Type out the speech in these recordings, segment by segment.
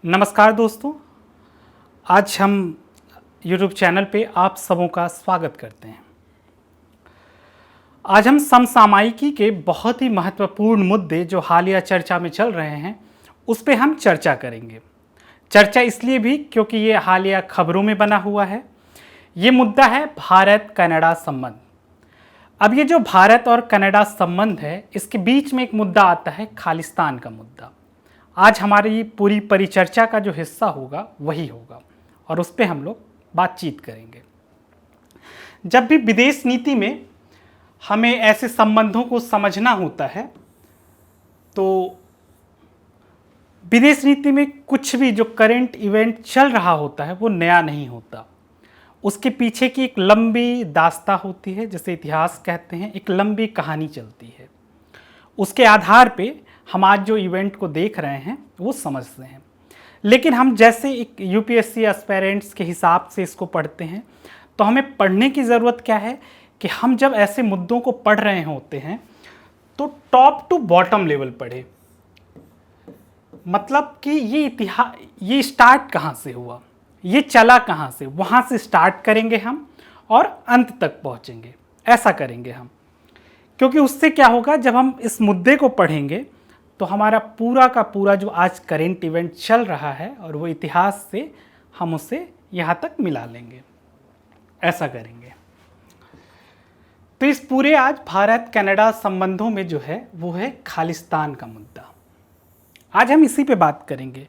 नमस्कार दोस्तों, आज हम YouTube चैनल पे आप सबों का स्वागत करते हैं। आज हम समसामयिकी के बहुत ही महत्वपूर्ण मुद्दे जो हालिया चर्चा में चल रहे हैं उस पे हम चर्चा करेंगे। चर्चा इसलिए भी क्योंकि ये हालिया खबरों में बना हुआ है। ये मुद्दा है भारत कनाडा संबंध। अब ये जो भारत और कनाडा संबंध है, इसके बीच में एक मुद्दा आता है खालिस्तान का मुद्दा। आज हमारी पूरी परिचर्चा का जो हिस्सा होगा वही होगा और उस पर हम लोग बातचीत करेंगे। जब भी विदेश नीति में हमें ऐसे संबंधों को समझना होता है तो विदेश नीति में कुछ भी जो करंट इवेंट चल रहा होता है वो नया नहीं होता। उसके पीछे की एक लंबी दास्तां होती है, जिसे इतिहास कहते हैं। एक लंबी कहानी चलती है, उसके आधार पे हम आज जो इवेंट को देख रहे हैं वो समझते हैं। लेकिन हम जैसे एक यूपीएससी एस्पायरेंट्स के हिसाब से इसको पढ़ते हैं तो हमें पढ़ने की ज़रूरत क्या है कि हम जब ऐसे मुद्दों को पढ़ रहे होते हैं तो टॉप टू बॉटम लेवल पढ़े। मतलब कि ये इतिहास, ये स्टार्ट कहाँ से हुआ, ये चला कहाँ से, वहाँ से स्टार्ट करेंगे हम और अंत तक पहुँचेंगे। ऐसा करेंगे हम, क्योंकि उससे क्या होगा, जब हम इस मुद्दे को पढ़ेंगे तो हमारा पूरा का पूरा जो आज करेंट इवेंट चल रहा है और वो इतिहास से हम उसे यहाँ तक मिला लेंगे। ऐसा करेंगे तो इस पूरे आज भारत कनाडा संबंधों में जो है वो है खालिस्तान का मुद्दा। आज हम इसी पे बात करेंगे।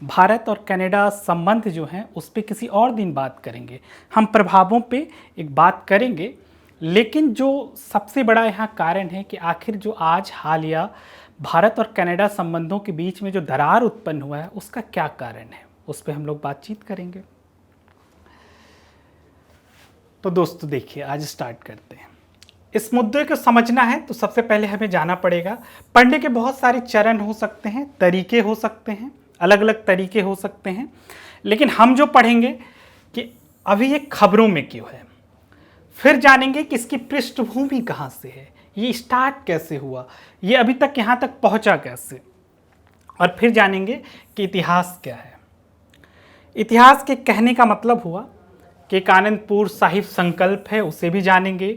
भारत और कनाडा संबंध जो हैं उस पर किसी और दिन बात करेंगे। हम प्रभावों पे एक बात करेंगे, लेकिन जो सबसे बड़ा यहाँ कारण है कि आखिर जो आज हालिया भारत और कनाडा संबंधों के बीच में जो दरार उत्पन्न हुआ है उसका क्या कारण है, उस पर हम लोग बातचीत करेंगे। तो दोस्तों देखिए, आज स्टार्ट करते हैं। इस मुद्दे को समझना है तो सबसे पहले हमें जाना पड़ेगा। पढ़ने के बहुत सारे चरण हो सकते हैं, तरीके हो सकते हैं, अलग अलग तरीके हो सकते हैं, लेकिन हम जो पढ़ेंगे कि अभी ये खबरों में क्यों है, फिर जानेंगे कि इसकी पृष्ठभूमि कहाँ से है, ये स्टार्ट कैसे हुआ, ये अभी तक यहाँ तक पहुँचा कैसे, और फिर जानेंगे कि इतिहास क्या है। इतिहास के कहने का मतलब हुआ कि एक आनंदपुर साहिब संकल्प है, उसे भी जानेंगे।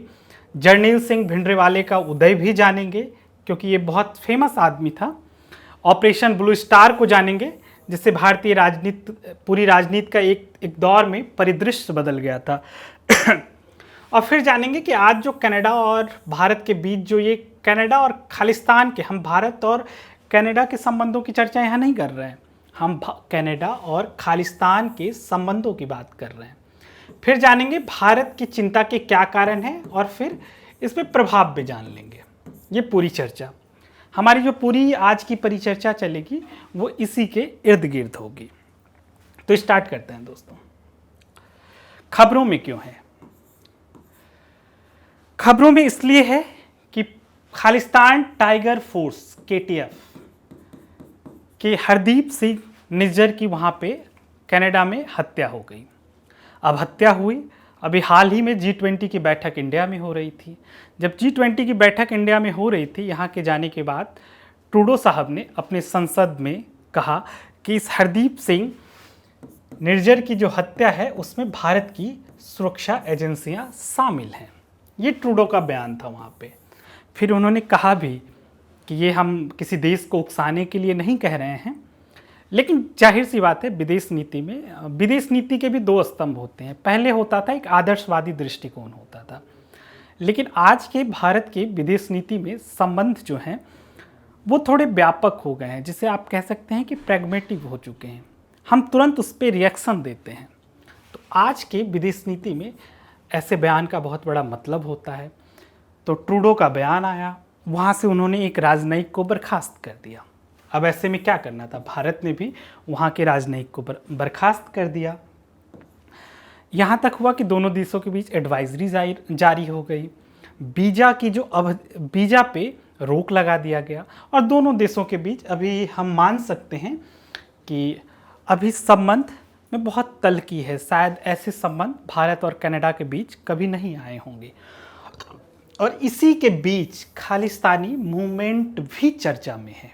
जर्नैल सिंह भिंडरावाले का उदय भी जानेंगे, क्योंकि ये बहुत फेमस आदमी था। ऑपरेशन ब्लू स्टार को जानेंगे, जिससे भारतीय राजनीति, पूरी राजनीति का एक दौर में परिदृश्य बदल गया था। और फिर जानेंगे कि आज जो कनाडा और भारत के बीच जो ये कनाडा और खालिस्तान के, हम भारत और कनाडा के संबंधों की चर्चा यहाँ नहीं कर रहे हैं, हम कनाडा और खालिस्तान के संबंधों की बात कर रहे हैं। फिर जानेंगे भारत की चिंता के क्या कारण हैं और फिर इसमें प्रभाव भी जान लेंगे। ये पूरी चर्चा, हमारी जो पूरी आज की परिचर्चा चलेगी वो इसी के इर्द गिर्द होगी। तो स्टार्ट करते हैं दोस्तों। खबरों में क्यों है? खबरों में इसलिए है कि खालिस्तान टाइगर फोर्स KTF के हरदीप सिंह निज्जर की वहाँ पे कनाडा में हत्या हो गई। अब हत्या हुई, अभी हाल ही में G20 की बैठक इंडिया में हो रही थी। जब G20 की बैठक इंडिया में हो रही थी, यहाँ के जाने के बाद ट्रूडो साहब ने अपने संसद में कहा कि इस हरदीप सिंह निज्जर की जो हत्या है उसमें भारत की सुरक्षा एजेंसियाँ शामिल हैं। ये ट्रूडो का बयान था वहाँ पे। फिर उन्होंने कहा भी कि ये हम किसी देश को उकसाने के लिए नहीं कह रहे हैं, लेकिन जाहिर सी बात है विदेश नीति में, विदेश नीति के भी दो स्तंभ होते हैं। पहले होता था एक आदर्शवादी दृष्टिकोण होता था, लेकिन आज के भारत के विदेश नीति में संबंध जो हैं वो थोड़े व्यापक हो गए हैं, जिसे आप कह सकते हैं कि प्रैग्मेटिक हो चुके हैं। हम तुरंत उस पर रिएक्शन देते हैं। तो आज के विदेश नीति में ऐसे बयान का बहुत बड़ा मतलब होता है। तो ट्रूडो का बयान आया, वहाँ से उन्होंने एक राजनयिक को बर्खास्त कर दिया। अब ऐसे में क्या करना था, भारत ने भी वहाँ के राजनयिक को बर्खास्त कर दिया। यहाँ तक हुआ कि दोनों देशों के बीच एडवाइजरी जारी हो गई। वीज़ा की जो वीज़ा पे रोक लगा दिया गया और दोनों देशों के बीच अभी हम मान सकते हैं कि अभी संबंध में बहुत तल्खी है। शायद ऐसे संबंध भारत और कनाडा के बीच कभी नहीं आए होंगे। और इसी के बीच खालिस्तानी मूवमेंट भी चर्चा में है।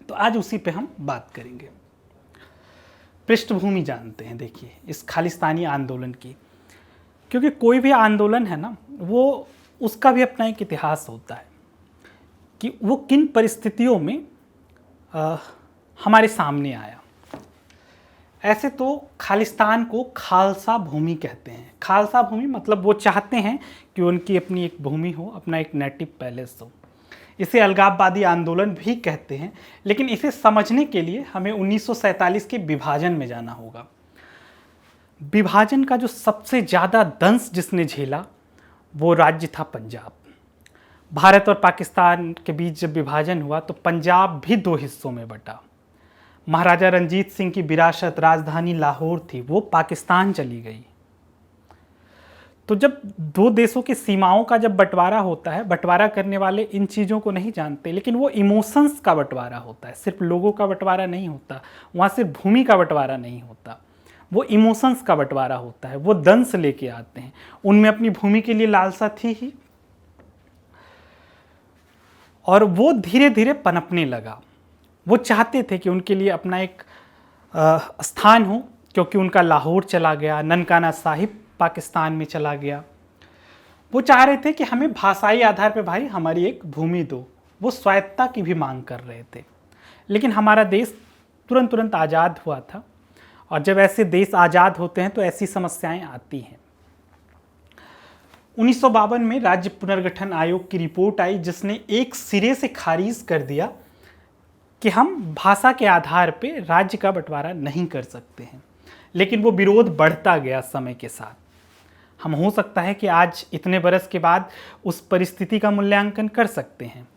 तो आज उसी पे हम बात करेंगे। पृष्ठभूमि जानते हैं देखिए इस खालिस्तानी आंदोलन की, क्योंकि कोई भी आंदोलन है ना, वो उसका भी अपना एक इतिहास होता है कि वो किन परिस्थितियों में हमारे सामने आया। ऐसे तो खालिस्तान को खालसा भूमि कहते हैं। खालसा भूमि मतलब वो चाहते हैं कि उनकी अपनी एक भूमि हो, अपना एक नेटिव पैलेस हो। इसे अलगाववादी आंदोलन भी कहते हैं, लेकिन इसे समझने के लिए हमें 1947 के विभाजन में जाना होगा। विभाजन का जो सबसे ज़्यादा दंश जिसने झेला वो राज्य था पंजाब। भारत और पाकिस्तान के बीच जब विभाजन हुआ तो पंजाब भी दो हिस्सों में बटा। महाराजा रंजीत सिंह की विरासत राजधानी लाहौर थी, वो पाकिस्तान चली गई। तो जब दो देशों की सीमाओं का जब बंटवारा होता है, बंटवारा करने वाले इन चीज़ों को नहीं जानते, लेकिन वो इमोशंस का बंटवारा होता है, सिर्फ लोगों का बंटवारा नहीं होता, वहाँ सिर्फ भूमि का बंटवारा नहीं होता, वो इमोशंस का बंटवारा होता है। वो दंश लेके आते हैं, उनमें अपनी भूमि के लिए लालसा थी ही, और वो धीरे धीरे पनपने लगा। वो चाहते थे कि उनके लिए अपना एक स्थान हो, क्योंकि उनका लाहौर चला गया, ननकाना साहिब पाकिस्तान में चला गया। वो चाह रहे थे कि हमें भाषाई आधार पे भाई हमारी एक भूमि दो। वो स्वायत्तता की भी मांग कर रहे थे। लेकिन हमारा देश तुरंत आज़ाद हुआ था, और जब ऐसे देश आज़ाद होते हैं तो ऐसी समस्याएं आती हैं। 1952 में राज्य पुनर्गठन आयोग की रिपोर्ट आई, जिसने एक सिरे से खारिज कर दिया कि हम भाषा के आधार पे राज्य का बंटवारा नहीं कर सकते हैं। लेकिन वो विरोध बढ़ता गया समय के साथ। हम हो सकता है कि आज इतने बरस के बाद उस परिस्थिति का मूल्यांकन कर सकते हैं,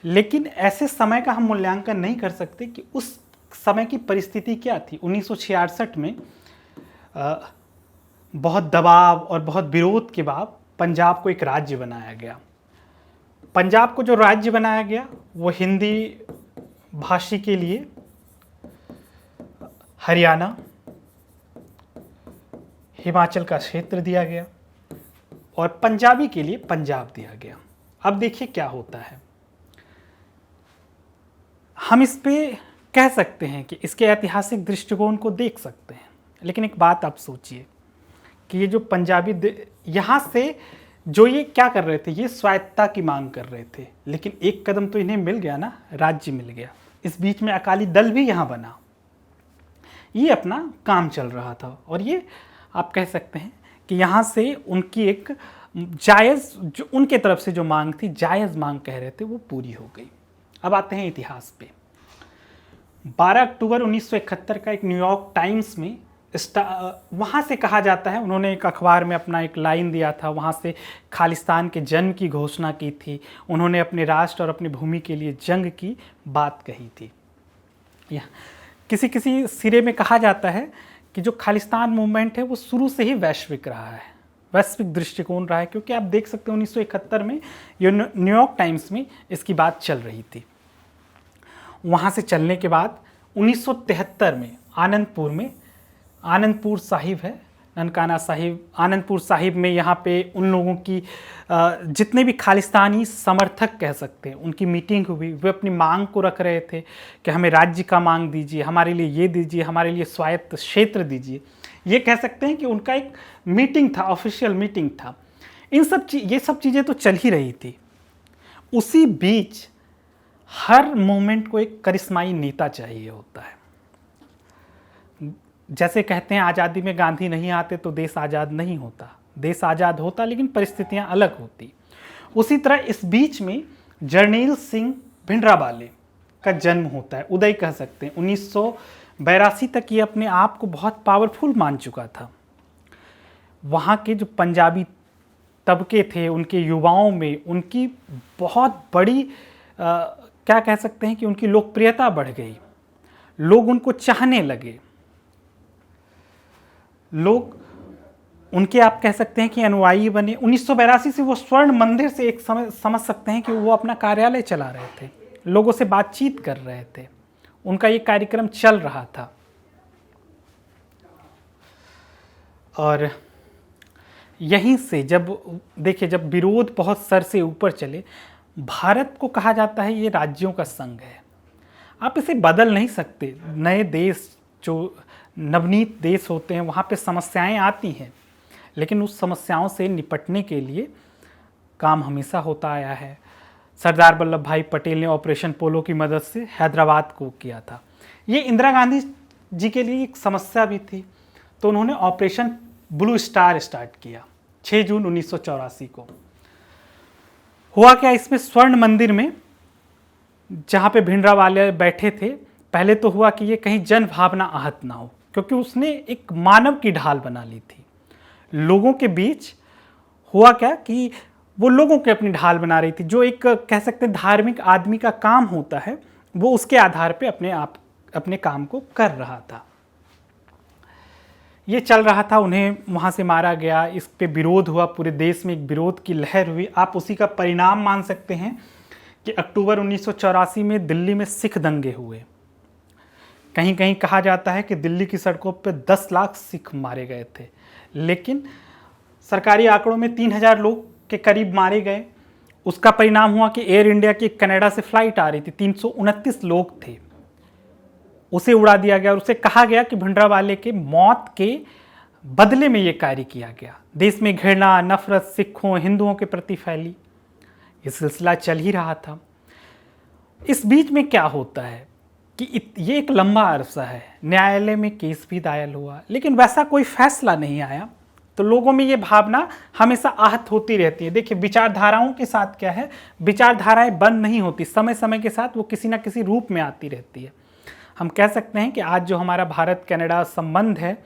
लेकिन ऐसे समय का हम मूल्यांकन नहीं कर सकते कि उस समय की परिस्थिति क्या थी। 1966 में बहुत दबाव और बहुत विरोध के बाद पंजाब को एक राज्य बनाया गया। पंजाब को जो राज्य बनाया गया वो हिंदी भाषी के लिए हरियाणा, हिमाचल का क्षेत्र दिया गया, और पंजाबी के लिए पंजाब दिया गया। अब देखिए क्या होता है। हम इस पे कह सकते हैं कि इसके ऐतिहासिक दृष्टिकोण को देख सकते हैं, लेकिन एक बात आप सोचिए कि ये जो पंजाबी यहाँ से जो ये क्या कर रहे थे, ये स्वायत्तता की मांग कर रहे थे, लेकिन एक कदम तो इन्हें मिल गया ना, राज्य मिल गया। इस बीच में अकाली दल भी यहाँ बना, ये अपना काम चल रहा था, और ये आप कह सकते हैं कि यहाँ से उनकी एक जायज़, जो उनके तरफ से जो मांग थी, जायज़ मांग कह रहे थे, वो पूरी हो गई। अब आते हैं इतिहास पे। 12 अक्टूबर 1971 का एक न्यूयॉर्क टाइम्स में वहाँ से कहा जाता है, उन्होंने एक अखबार में अपना एक लाइन दिया था, वहाँ से खालिस्तान के जन्म की घोषणा की थी। उन्होंने अपने राष्ट्र और अपनी भूमि के लिए जंग की बात कही थी। किसी सिरे में कहा जाता है कि जो खालिस्तान मूवमेंट है वो शुरू से ही वैश्विक रहा है, वैश्विक दृष्टिकोण रहा है, क्योंकि आप देख सकते हैं 1971 में ये न्यूयॉर्क टाइम्स में इसकी बात चल रही थी। वहाँ से चलने के बाद 1973 में आनंदपुर साहिब है, ननकाना साहिब, आनंदपुर साहिब में यहाँ पे उन लोगों की जितने भी खालिस्तानी समर्थक कह सकते हैं, उनकी मीटिंग हुई। वे अपनी मांग को रख रहे थे कि हमें राज्य का मांग दीजिए, हमारे लिए ये दीजिए, हमारे लिए स्वायत्त क्षेत्र दीजिए। ये कह सकते हैं कि उनका एक मीटिंग था, ऑफिशियल मीटिंग था। ये सब चीज़ें तो चल ही रही थी। उसी बीच हर मूवमेंट को एक करिश्माई नेता चाहिए होता है। जैसे कहते हैं आज़ादी में गांधी नहीं आते तो देश आज़ाद नहीं होता। देश आज़ाद होता, लेकिन परिस्थितियां अलग होती। उसी तरह इस बीच में जर्नैल सिंह भिंडरावाले का जन्म होता है, उदय कह सकते हैं। 1982 तक ये अपने आप को बहुत पावरफुल मान चुका था। वहाँ के जो पंजाबी तबके थे, उनके युवाओं में उनकी बहुत बड़ी क्या कह सकते हैं कि उनकी लोकप्रियता बढ़ गई। लोग उनको चाहने लगे, लोग उनके आप कह सकते हैं कि अनुयायी बने। 1982 से वो स्वर्ण मंदिर से एक समझ सकते हैं कि वो अपना कार्यालय चला रहे थे, लोगों से बातचीत कर रहे थे, उनका ये कार्यक्रम चल रहा था। और यहीं से जब देखिए, जब विरोध बहुत सर से ऊपर चले, भारत को कहा जाता है ये राज्यों का संघ है। आप इसे बदल नहीं सकते। नए देश जो नवनीत देश होते हैं वहाँ पे समस्याएं आती हैं, लेकिन उस समस्याओं से निपटने के लिए काम हमेशा होता आया है। सरदार वल्लभ भाई पटेल ने ऑपरेशन पोलो की मदद से हैदराबाद को किया था। ये इंदिरा गांधी जी के लिए एक समस्या भी थी, तो उन्होंने ऑपरेशन ब्लू स्टार स्टार्ट किया 6 जून 1984 को। हुआ क्या, इसमें स्वर्ण मंदिर में जहाँ पे भिंडरावाले बैठे थे, पहले तो हुआ कि ये कहीं जन भावना आहत ना हो, क्योंकि उसने एक मानव की ढाल बना ली थी। लोगों के बीच हुआ क्या कि वो लोगों के अपनी ढाल बना रही थी, जो एक कह सकते हैं धार्मिक आदमी का काम होता है, वो उसके आधार पे अपने काम को कर रहा था। ये चल रहा था, उन्हें वहाँ से मारा गया, इस पे विरोध हुआ, पूरे देश में एक विरोध की लहर हुई। आप उसी का परिणाम मान सकते हैं कि अक्टूबर 1984 में दिल्ली में सिख दंगे हुए। कहीं कहीं कहा जाता है कि दिल्ली की सड़कों पर 10 लाख सिख मारे गए थे, लेकिन सरकारी आंकड़ों में 3000 लोग के करीब मारे गए। उसका परिणाम हुआ कि एयर इंडिया की कनाडा से फ्लाइट आ रही थी, 329 लोग थे, उसे उड़ा दिया गया और उसे कहा गया कि भिंडरावाले के मौत के बदले में यह कार्य किया गया। देश में घृणा, नफरत सिखों, हिंदुओं के प्रति फैली। ये सिलसिला चल ही रहा था। इस बीच में क्या होता है कि ये एक लंबा अरसा है, न्यायालय में केस भी दायर हुआ, लेकिन वैसा कोई फैसला नहीं आया। तो लोगों में ये भावना हमेशा आहत होती रहती है। देखिए, विचारधाराओं के साथ क्या है, विचारधाराएं बंद नहीं होती, समय समय के साथ वो किसी ना किसी रूप में आती रहती है। हम कह सकते हैं कि आज जो हमारा भारत कनाडा संबंध है,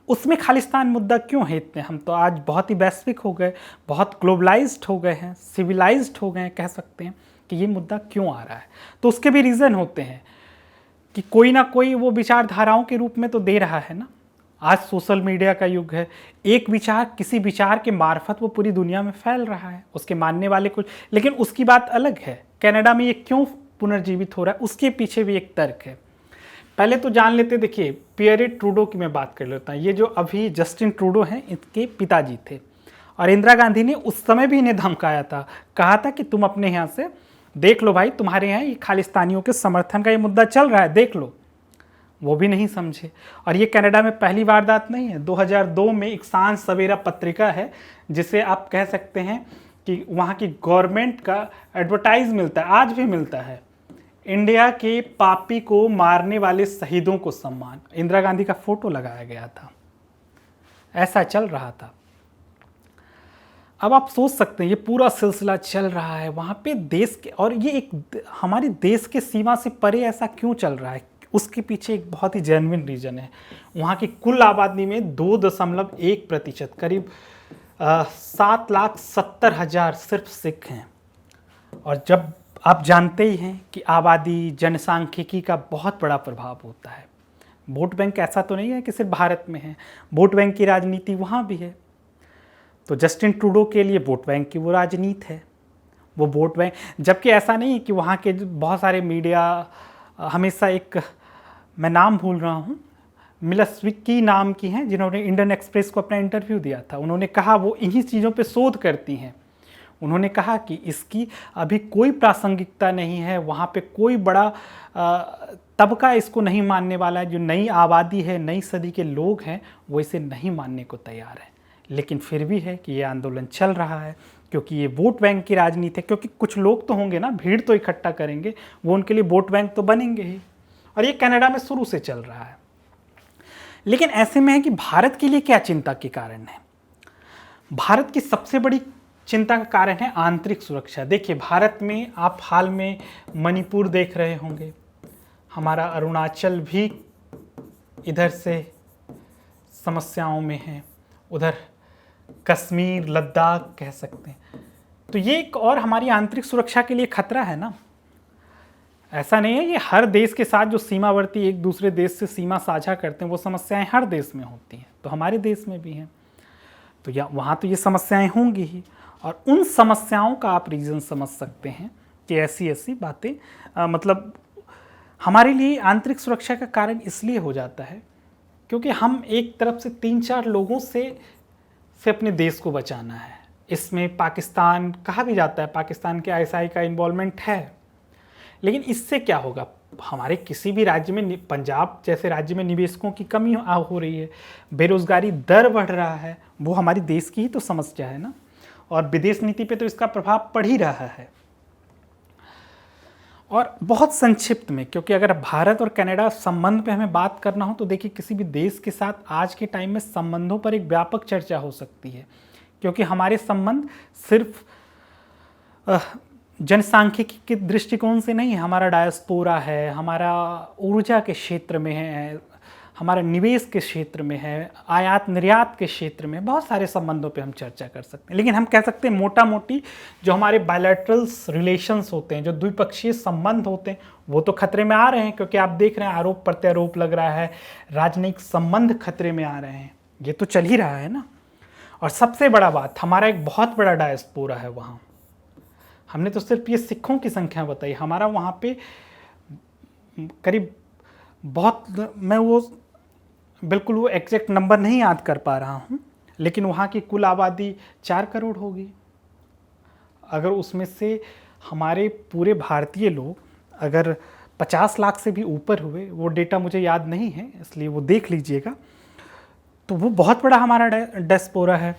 उसमें खालिस्तान मुद्दा क्यों है इतने? हम तो आज बहुत ही वैश्विक हो गए, बहुत ग्लोबलाइज्ड हो गए हैं, सिविलाइज्ड हो गए हैं, कह सकते हैं कि ये मुद्दा क्यों आ रहा है। तो उसके भी रीज़न होते हैं कि कोई ना कोई वो विचारधाराओं के रूप में तो दे रहा है ना। आज सोशल मीडिया का युग है, एक विचार किसी विचार के मार्फत वो पूरी दुनिया में फैल रहा है, उसके मानने वाले कुछ, लेकिन उसकी बात अलग है। कनाडा में ये क्यों पुनर्जीवित हो रहा है, उसके पीछे भी एक तर्क है। पहले तो जान लेते, देखिए पियरे ट्रूडो की मैं बात कर लेता हूँ। ये जो अभी जस्टिन ट्रूडो हैं, इनके पिताजी थे, और इंदिरा गांधी ने उस समय भी इन्हें धमकाया था, कहा था कि तुम अपने यहाँ से देख लो भाई, तुम्हारे यहाँ ये खालिस्तानियों के समर्थन का ये मुद्दा चल रहा है, देख लो। वो भी नहीं समझे। और ये कनाडा में पहली वारदात नहीं है। 2002 में एक सांझ सवेरा पत्रिका है, जिसे आप कह सकते हैं कि वहाँ की गवर्नमेंट का एडवर्टाइज मिलता है, आज भी मिलता है, इंडिया के पापी को मारने वाले शहीदों को सम्मान। इंदिरा गांधी का फोटो लगाया गया था। ऐसा चल रहा था। अब आप सोच सकते हैं ये पूरा सिलसिला चल रहा है वहाँ पे देश के, और ये एक हमारे देश के सीमा से परे ऐसा क्यों चल रहा है, उसके पीछे एक बहुत ही जेन्युइन रीज़न है। वहाँ की कुल आबादी में 2.1%, करीब 7,70,000 सिर्फ सिख हैं। और जब आप जानते ही हैं कि आबादी, जनसांख्यिकी का बहुत बड़ा प्रभाव होता है। वोट बैंक ऐसा तो नहीं है कि सिर्फ भारत में है, वोट बैंक की राजनीति वहाँ भी है। तो जस्टिन ट्रूडो के लिए वोट बैंक की वो राजनीति है, वो वोट बैंक। जबकि ऐसा नहीं है कि वहाँ के बहुत सारे मीडिया हमेशा एक, मैं नाम भूल रहा हूँ, मिलस्विकी नाम की हैं, जिन्होंने इंडियन एक्सप्रेस को अपना इंटरव्यू दिया था। उन्होंने कहा वो इन्हीं चीज़ों पे शोध करती हैं। उन्होंने कहा कि इसकी अभी कोई प्रासंगिकता नहीं है, वहाँ पे कोई बड़ा तबका इसको नहीं मानने वाला है। जो नई आबादी है, नई सदी के लोग हैं, वो इसे नहीं मानने को तैयार है। लेकिन फिर भी है कि ये आंदोलन चल रहा है, क्योंकि ये वोट बैंक की राजनीति है। क्योंकि कुछ लोग तो होंगे ना, भीड़ तो इकट्ठा करेंगे, वो उनके लिए वोट बैंक तो बनेंगे ही। और ये कनाडा में शुरू से चल रहा है। लेकिन ऐसे में है कि भारत के लिए क्या चिंता के कारण है? भारत की सबसे बड़ी चिंता का कारण है आंतरिक सुरक्षा। देखिए, भारत में आप हाल में मणिपुर देख रहे होंगे, हमारा अरुणाचल भी इधर से समस्याओं में है, उधर कश्मीर, लद्दाख कह सकते हैं। तो ये एक और हमारी आंतरिक सुरक्षा के लिए खतरा है ना। ऐसा नहीं है, ये हर देश के साथ जो सीमावर्ती एक दूसरे देश से सीमा साझा करते हैं, वो समस्याएं हर देश में होती हैं, तो हमारे देश में भी हैं। तो या वहाँ तो ये समस्याएं होंगी ही, और उन समस्याओं का आप रीज़न समझ सकते हैं कि ऐसी ऐसी बातें मतलब हमारे लिए आंतरिक सुरक्षा का कारण इसलिए हो जाता है क्योंकि हम एक तरफ से 3-4 लोगों से अपने देश को बचाना है। इसमें पाकिस्तान कहा भी जाता है, पाकिस्तान के आईएसआई का इन्वॉल्वमेंट है। लेकिन इससे क्या होगा? हमारे किसी भी राज्य में, पंजाब जैसे राज्य में निवेशकों की कमी हो रही है, बेरोजगारी दर बढ़ रहा है, वो हमारी देश की ही तो समस्या है ना। और विदेश नीति पे तो इसका प्रभाव पड़ ही रहा है। और बहुत संक्षिप्त में, क्योंकि अगर भारत और कनाडा संबंध पे हमें बात करना हो तो देखिए, किसी भी देश के साथ आज के टाइम में संबंधों पर एक व्यापक चर्चा हो सकती है, क्योंकि हमारे संबंध सिर्फ जनसांख्यिकी के दृष्टिकोण से नहीं है। हमारा डायस्पोरा है, हमारा ऊर्जा के क्षेत्र में है, हमारा निवेश के क्षेत्र में है, आयात निर्यात के क्षेत्र में, बहुत सारे संबंधों पे हम चर्चा कर सकते हैं। लेकिन हम कह सकते हैं मोटा मोटी जो हमारे बायलैटरल रिलेशंस होते हैं, जो द्विपक्षीय संबंध होते हैं, वो तो खतरे में आ रहे हैं, क्योंकि आप देख रहे हैं आरोप प्रत्यारोप लग रहा है, राजनयिक संबंध खतरे में आ रहे हैं, ये तो चल ही रहा है ना। और सबसे बड़ा बात, हमारा एक बहुत बड़ा डायस्पोरा है वहाँ। हमने तो सिर्फ ये सिखों की संख्या बताई, हमारा वहाँ पे करीब मैं वो बिल्कुल वो एग्जैक्ट नंबर नहीं याद कर पा रहा हूँ, लेकिन वहाँ की कुल आबादी 4 करोड़ होगी। अगर उसमें से हमारे पूरे भारतीय लोग अगर 50 लाख से भी ऊपर हुए, वो डेटा मुझे याद नहीं है इसलिए वो देख लीजिएगा, तो वो बहुत बड़ा हमारा डायस्पोरा है।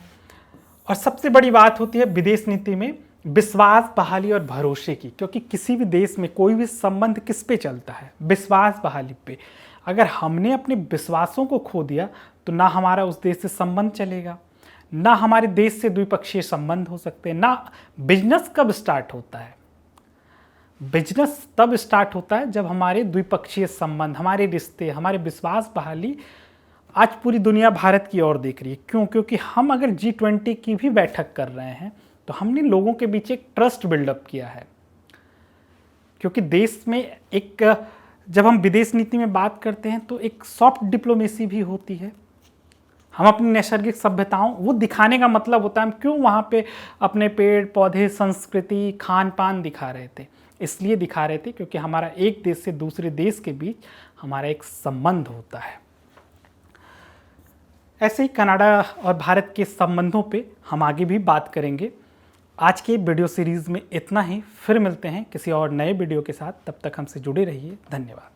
और सबसे बड़ी बात होती है विदेश नीति में विश्वास, बहाली और भरोसे की, क्योंकि किसी भी देश में कोई भी संबंध किस पे चलता है? विश्वास बहाली पे। अगर हमने अपने विश्वासों को खो दिया तो ना हमारा उस देश से संबंध चलेगा, ना हमारे देश से द्विपक्षीय संबंध हो सकते हैं, ना बिजनेस कब स्टार्ट होता है। बिजनेस तब स्टार्ट होता है जब हमारे द्विपक्षीय संबंध, हमारे रिश्ते, हमारे विश्वास बहाली। आज पूरी दुनिया भारत की ओर देख रही है। क्यों? क्योंकि हम अगर G20 की भी बैठक कर रहे हैं तो हमने लोगों के बीच एक ट्रस्ट बिल्डअप किया है। क्योंकि देश में एक, जब हम विदेश नीति में बात करते हैं तो एक सॉफ्ट डिप्लोमेसी भी होती है। हम अपनी नैसर्गिक सभ्यताओं वो दिखाने का मतलब होता है, हम क्यों वहाँ पे अपने पेड़ पौधे, संस्कृति, खान पान दिखा रहे थे? इसलिए दिखा रहे थे क्योंकि हमारा एक देश से दूसरे देश के बीच हमारा एक संबंध होता है। ऐसे ही कनाडा और भारत के संबंधों पे हम आगे भी बात करेंगे। आज के वीडियो सीरीज़ में इतना ही, फिर मिलते हैं किसी और नए वीडियो के साथ। तब तक हमसे जुड़े रहिए। धन्यवाद।